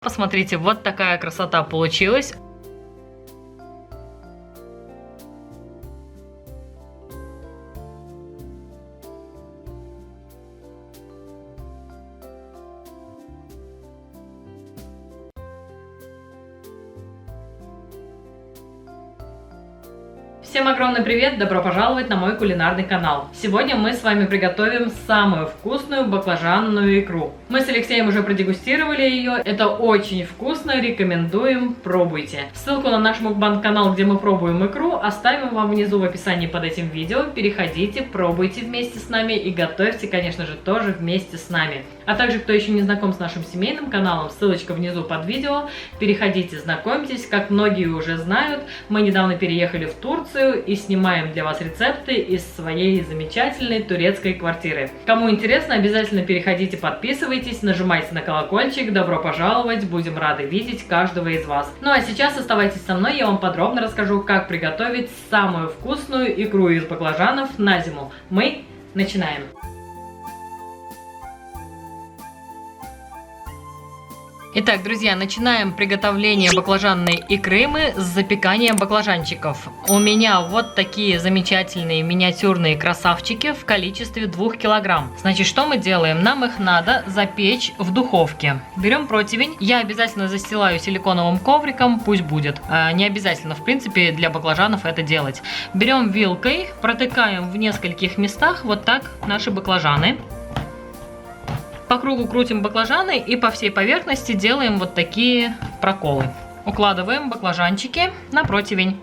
Посмотрите, вот такая красота получилась. Всем огромный привет! Добро пожаловать на мой кулинарный канал. Сегодня мы с вами приготовим самую вкусную баклажанную икру. Мы с Алексеем уже продегустировали ее. Это очень вкусно, рекомендуем, пробуйте. Ссылку на наш мукбанг канал, где мы пробуем икру, оставим вам внизу в описании под этим видео. Переходите, пробуйте вместе с нами и готовьте, конечно же, тоже вместе с нами. А также, кто еще не знаком с нашим семейным каналом, ссылочка внизу под видео. Переходите, знакомьтесь. Как многие уже знают, мы недавно переехали в Турцию и снимаем для вас рецепты из своей замечательной турецкой квартиры. Кому интересно, обязательно переходите, подписывайтесь, нажимайте на колокольчик. Добро пожаловать, будем рады видеть каждого из вас. Ну а сейчас оставайтесь со мной, я вам подробно расскажу, как приготовить самую вкусную икру из баклажанов на зиму. Мы начинаем! Итак, друзья, начинаем приготовление баклажанной икры мы с запеканием баклажанчиков. У меня вот такие замечательные миниатюрные красавчики в количестве 2 килограмм. Значит, что мы делаем? Нам их надо запечь в духовке. Берем противень. Я обязательно застилаю силиконовым ковриком, пусть будет. Не обязательно, в принципе, для баклажанов это делать. Берем вилкой, протыкаем в нескольких местах вот так наши баклажаны. По кругу крутим баклажаны и по всей поверхности делаем вот такие проколы. Укладываем баклажанчики на противень.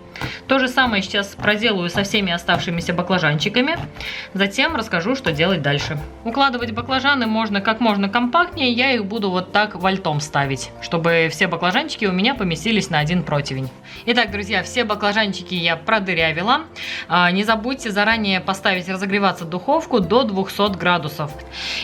То же самое сейчас проделаю со всеми оставшимися баклажанчиками. Затем расскажу, что делать дальше. Укладывать баклажаны можно как можно компактнее. Я их буду вот так вальтом ставить, чтобы все баклажанчики у меня поместились на один противень. Итак, друзья, все баклажанчики я продырявила. Не забудьте заранее поставить разогреваться духовку до 200 градусов.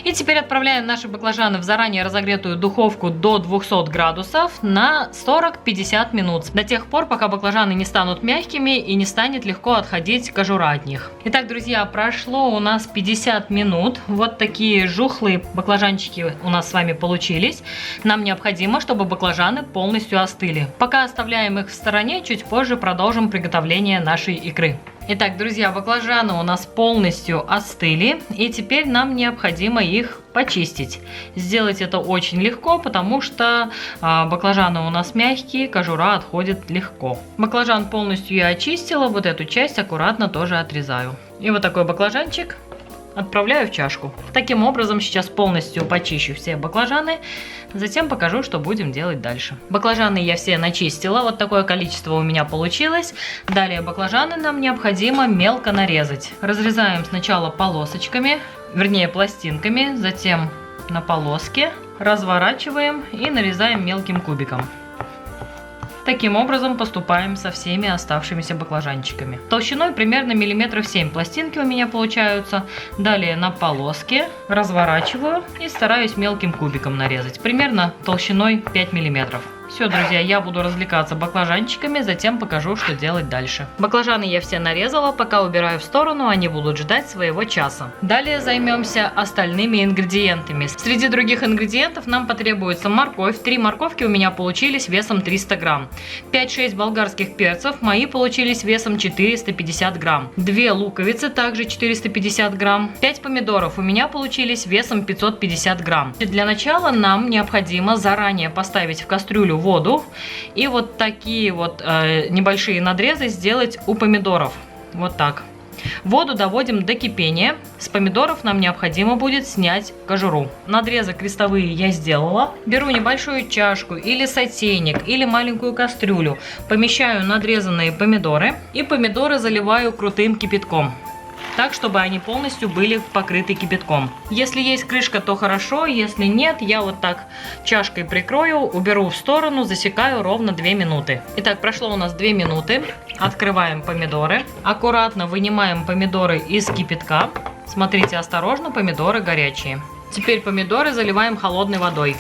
И теперь отправляем наши баклажаны в заранее разогретую духовку до 200 градусов на 40-50 минут. До тех пор, пока баклажаны не станут мягкими и не станет легко отходить кожура от них. Итак, друзья, прошло у нас 50 минут. Вот такие жухлые баклажанчики у нас с вами получились. Нам необходимо, чтобы баклажаны полностью остыли. Пока оставляем их в стороне, чуть позже продолжим приготовление нашей икры. Итак, друзья, баклажаны у нас полностью остыли, и теперь нам необходимо их почистить. Сделать это очень легко, потому что баклажаны у нас мягкие, кожура отходит легко. Баклажан полностью я очистила, вот эту часть аккуратно тоже отрезаю. И вот такой баклажанчик отправляю в чашку. Таким образом сейчас полностью почищу все баклажаны, затем покажу, что будем делать дальше. Баклажаны я все начистила, вот такое количество у меня получилось. Далее баклажаны нам необходимо мелко нарезать. Разрезаем сначала полосочками, вернее пластинками, затем на полоски, разворачиваем и нарезаем мелким кубиком. Таким образом поступаем со всеми оставшимися баклажанчиками. Толщиной примерно миллиметров 7 пластинки у меня получаются. Далее на полоски разворачиваю и стараюсь мелким кубиком нарезать. Примерно толщиной 5 миллиметров. Все, друзья, я буду развлекаться баклажанчиками, затем покажу, что делать дальше. Баклажаны я все нарезала, пока убираю в сторону, они будут ждать своего часа. Далее займемся остальными ингредиентами. Среди других ингредиентов нам потребуется морковь. 3 морковки у меня получились весом 300 грамм. 5-6 болгарских перцев мои получились весом 450 грамм. 2 луковицы, также 450 грамм. 5 помидоров у меня получились весом 550 грамм. Для начала нам необходимо заранее поставить в кастрюлю воду и вот такие вот небольшие надрезы сделать у помидоров. Вот так. Воду доводим до кипения. С помидоров нам необходимо будет снять кожуру. Надрезы крестовые я сделала. Беру небольшую чашку или сотейник, или маленькую кастрюлю. Помещаю надрезанные помидоры и помидоры заливаю крутым кипятком, так, чтобы они полностью были покрыты кипятком. Если есть крышка, то хорошо, если нет, я вот так чашкой прикрою, уберу в сторону, засекаю ровно 2 минуты. Итак, прошло у нас 2 минуты. Открываем помидоры. Аккуратно вынимаем помидоры из кипятка. Смотрите, осторожно, помидоры горячие. Теперь помидоры заливаем холодной водой.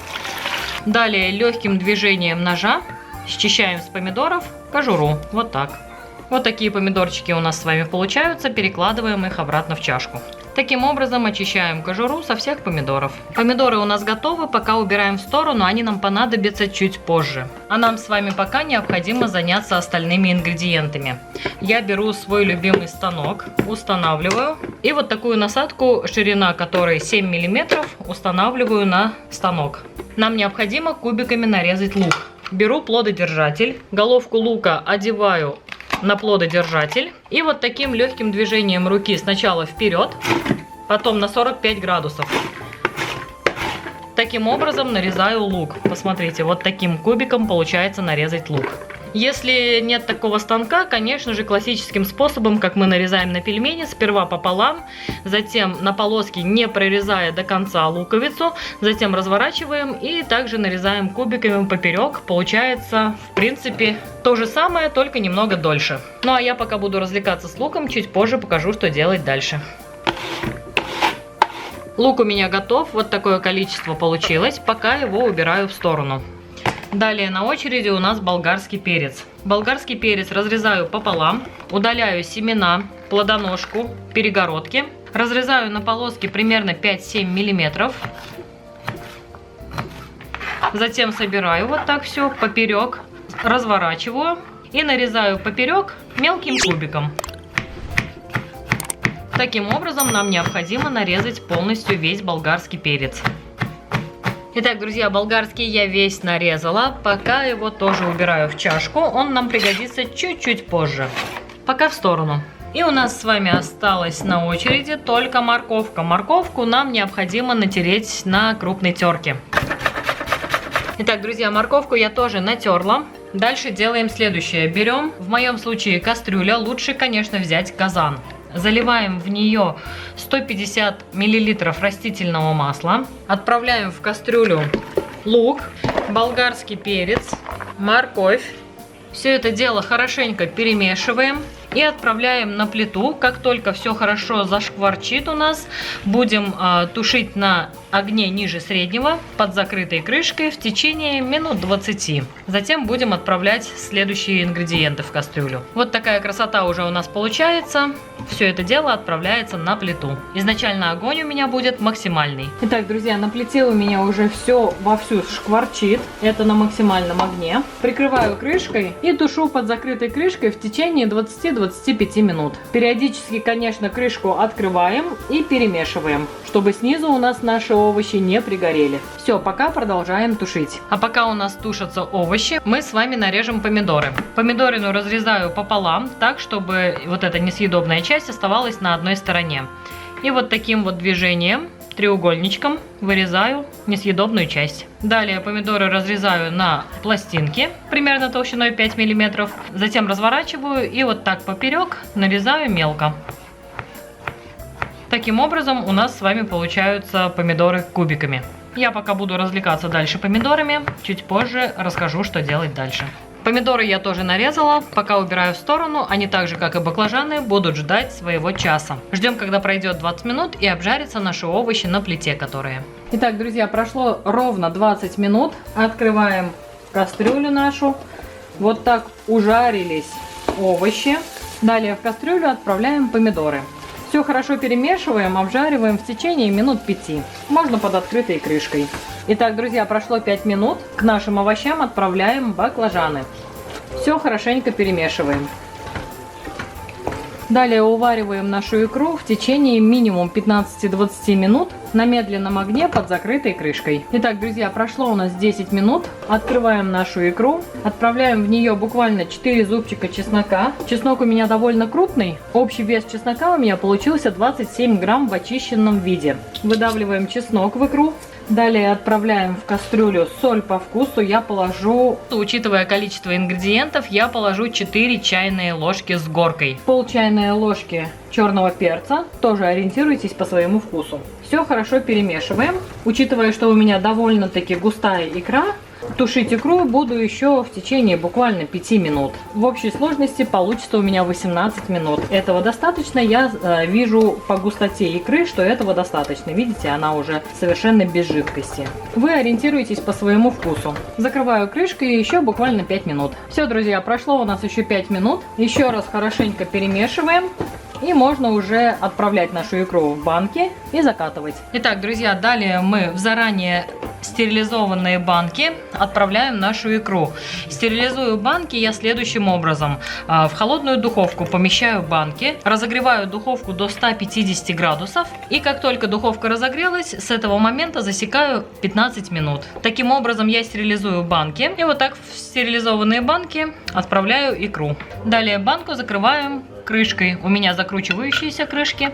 Далее легким движением ножа счищаем с помидоров кожуру. Вот так. Вот такие помидорчики у нас с вами получаются. Перекладываем их обратно в чашку. Таким образом очищаем кожуру со всех помидоров. Помидоры у нас готовы, пока убираем в сторону, они нам понадобятся чуть позже. А нам с вами пока необходимо заняться остальными ингредиентами. Я беру свой любимый станок, устанавливаю. И вот такую насадку, ширина которой 7 мм, устанавливаю на станок. Нам необходимо кубиками нарезать лук. Беру плододержатель, головку лука одеваю на плододержатель. И вот таким легким движением руки сначала вперед, потом на 45 градусов. Таким образом нарезаю лук. Посмотрите, вот таким кубиком получается нарезать лук. Если нет такого станка, конечно же, классическим способом, как мы нарезаем на пельмени, сперва пополам, затем на полоски, не прорезая до конца луковицу, затем разворачиваем и также нарезаем кубиками поперек. Получается, в принципе, то же самое, только немного дольше. Ну а я пока буду развлекаться с луком, чуть позже покажу, что делать дальше. Лук у меня готов, вот такое количество получилось, пока его убираю в сторону. Далее на очереди у нас болгарский перец. Болгарский перец разрезаю пополам, удаляю семена, плодоножку, перегородки. Разрезаю на полоски примерно 5-7 мм. Затем собираю вот так все поперек, разворачиваю и нарезаю поперек мелким кубиком. Таким образом нам необходимо нарезать полностью весь болгарский перец. Итак, друзья, болгарский я весь нарезала, пока его тоже убираю в чашку, он нам пригодится чуть-чуть позже. Пока в сторону. И у нас с вами осталась на очереди только морковка. Морковку нам необходимо натереть на крупной терке. Итак, друзья, морковку я тоже натерла. Дальше делаем следующее. Берем, в моем случае кастрюля, лучше, конечно, взять казан. Заливаем в нее 150 мл растительного масла. Отправляем в кастрюлю лук, болгарский перец, морковь. Все это дело хорошенько перемешиваем и отправляем на плиту. Как только все хорошо зашкварчит у нас, будем тушить на огне ниже среднего под закрытой крышкой в течение минут 20. Затем будем отправлять следующие ингредиенты в кастрюлю. Вот такая красота уже у нас получается. Все это дело отправляется на плиту. Изначально огонь у меня будет максимальный. Итак, друзья, на плите у меня уже все вовсю шкварчит. Это на максимальном огне. Прикрываю крышкой и тушу под закрытой крышкой в течение 20-25 минут. Периодически, конечно, крышку открываем и перемешиваем, чтобы снизу у нас наши овощи не пригорели. Все, пока продолжаем тушить. А пока у нас тушатся овощи, мы с вами нарежем помидоры. Помидорину разрезаю пополам, так, чтобы вот эта несъедобная часть оставалась на одной стороне. И вот таким вот движением, треугольничком, вырезаю несъедобную часть. Далее помидоры разрезаю на пластинки, примерно толщиной 5 мм. Затем разворачиваю и вот так поперек нарезаю мелко. Таким образом у нас с вами получаются помидоры кубиками. Я пока буду развлекаться дальше помидорами, чуть позже расскажу, что делать дальше. Помидоры я тоже нарезала, пока убираю в сторону, они так же, как и баклажаны, будут ждать своего часа. Ждем, когда пройдет 20 минут и обжарятся наши овощи на плите, которые. Итак, друзья, прошло ровно 20 минут. Открываем кастрюлю нашу. Вот так ужарились овощи. Далее в кастрюлю отправляем помидоры. Все хорошо перемешиваем, обжариваем в течение минут 5. Можно под открытой крышкой. Итак, друзья, прошло 5 минут. К нашим овощам отправляем баклажаны. Все хорошенько перемешиваем. Далее увариваем нашу икру в течение минимум 15-20 минут на медленном огне под закрытой крышкой. Итак, друзья, прошло у нас 10 минут. Открываем нашу икру. Отправляем в нее буквально 4 зубчика чеснока. Чеснок у меня довольно крупный. Общий вес чеснока у меня получился 27 грамм в очищенном виде. Выдавливаем чеснок в икру. Далее отправляем в кастрюлю соль по вкусу. Я положу, учитывая количество ингредиентов, я положу 4 чайные ложки с горкой. Пол чайной ложки черного перца. Тоже ориентируйтесь по своему вкусу. Все хорошо перемешиваем. Учитывая, что у меня довольно-таки густая икра, тушить икру буду еще в течение буквально 5 минут. В общей сложности получится у меня 18 минут. Этого достаточно. Я вижу по густоте икры, что этого достаточно. Видите, она уже совершенно без жидкости. Вы ориентируйтесь по своему вкусу. Закрываю крышкой и еще буквально 5 минут. Все, друзья, прошло у нас еще 5 минут. Еще раз хорошенько перемешиваем. И можно уже отправлять нашу икру в банки и закатывать. Итак, друзья, далее мы в заранее стерилизованные банки отправляем нашу икру. Стерилизую банки я следующим образом. В холодную духовку помещаю банки, разогреваю духовку до 150 градусов. И как только духовка разогрелась, с этого момента засекаю 15 минут. Таким образом я стерилизую банки. И вот так в стерилизованные банки отправляю икру. Далее банку закрываем крышкой. У меня закручивающиеся крышки.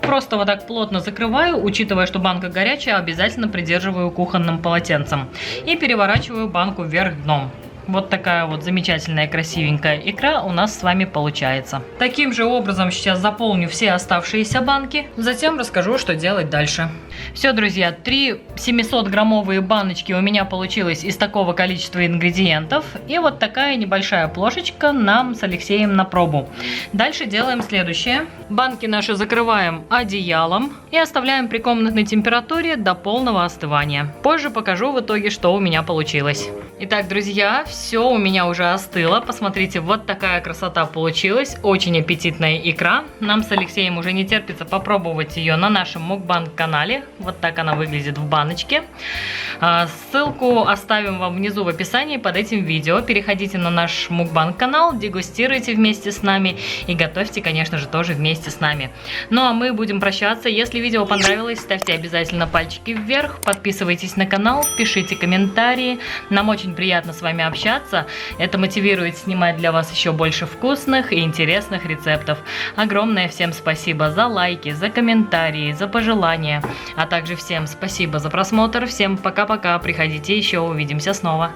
Просто вот так плотно закрываю, учитывая, что банка горячая, обязательно придерживаю кухонным полотенцем. И переворачиваю банку вверх дном. Вот такая вот замечательная, красивенькая икра у нас с вами получается. Таким же образом сейчас заполню все оставшиеся банки. Затем расскажу, что делать дальше. Все, друзья, 3 700-граммовые баночки у меня получилось из такого количества ингредиентов. И вот такая небольшая плошечка нам с Алексеем на пробу. Дальше делаем следующее. Банки наши закрываем одеялом и оставляем при комнатной температуре до полного остывания. Позже покажу в итоге, что у меня получилось. Итак, друзья, все у меня уже остыло. Посмотрите, вот такая красота получилась. Очень аппетитная икра. Нам с Алексеем уже не терпится попробовать ее на нашем мукбанг-канале. Вот так она выглядит в баночке. Ссылку оставим вам внизу в описании под этим видео. Переходите на наш мукбанг-канал, дегустируйте вместе с нами и готовьте, конечно же, тоже вместе с нами. Ну а мы будем прощаться. Если видео понравилось, ставьте обязательно пальчики вверх, подписывайтесь на канал, пишите комментарии. Нам очень приятно с вами общаться. Это мотивирует снимать для вас еще больше вкусных и интересных рецептов. Огромное всем спасибо за лайки, за комментарии, за пожелания. А также всем спасибо за просмотр. Всем пока-пока. Приходите еще, увидимся снова.